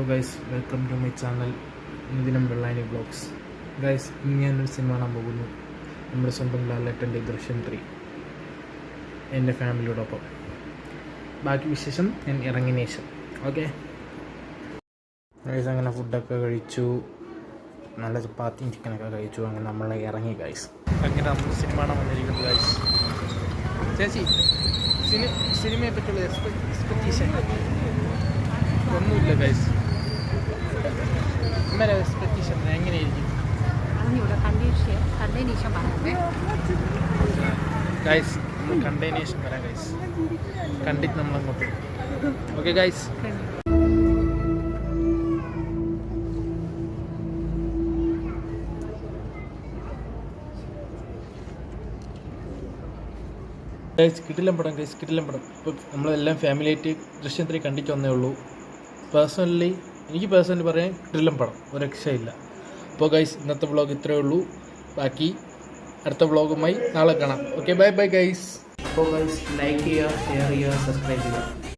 Guys, welcome to my channel ഇന്ദിനം വെള്ളാനി vlogs. Guys, ഇന്ന് ഞാനൊരു സിനിമ കാണാൻ പോകുന്നു. നമ്മുടെ സ്വന്തം ലാലേട്ടൻ്റെ ദൃശ്യം 3 എൻ്റെ ഫാമിലിയോടൊപ്പം. ബാക്കി വിശേഷം ഞാൻ ഇറങ്ങിയ ശേഷം. ഓക്കെ ഗൈസ്, അങ്ങനെ ഫുഡൊക്കെ കഴിച്ചു, നല്ല ചപ്പാത്തിയും ചിക്കനൊക്കെ കഴിച്ചു. അങ്ങനെ നമ്മൾ ഇറങ്ങി ഗൈസ്. അങ്ങനെ നമ്മൾ സിനിമ കാണാൻ വന്നിരിക്കുന്നത് ഗൈസ്. ചേച്ചി, സിനിമയെ പറ്റിയുള്ള എക്സ്പെക്റ്റേഷൻ ഒന്നുമില്ല ഗൈസ്. അമ്മേടെ എക്സ്പെക്റ്റേഷൻ എങ്ങനെയായിരിക്കും ഗൈസ്? നമ്മൾ കണ്ടതിന് ശേഷം വരാം ഗൈസ്. കണ്ടിട്ട് നമ്മളങ്ങോട്ട്. Okay guys. ഗൈസ്, കിടിലം പടം ഗൈസ്, കിടിലം പടം. ഇപ്പോൾ നമ്മളെല്ലാം ഫാമിലി ആയിട്ട് ദൃശ്യം 3 കണ്ടിട്ട് വന്നേ ഉള്ളൂ. എനിക്ക് പേഴ്സണലി പറയാൻ കിടിലം പടം, ഒരു രക്ഷയില്ല. അപ്പോൾ ഗൈസ്, ഇന്നത്തെ വ്ളോഗ് ഇത്രയേ ഉള്ളൂ. ബാക്കി അടുത്ത വ്ളോഗുമായി നാളെ കാണാം. Okay, bye bye guys. അപ്പോൾ ഗൈസ്, ലൈക്ക് ചെയ്യുക, ഷെയർ ചെയ്യുക, സബ്സ്ക്രൈബ് ചെയ്യുക.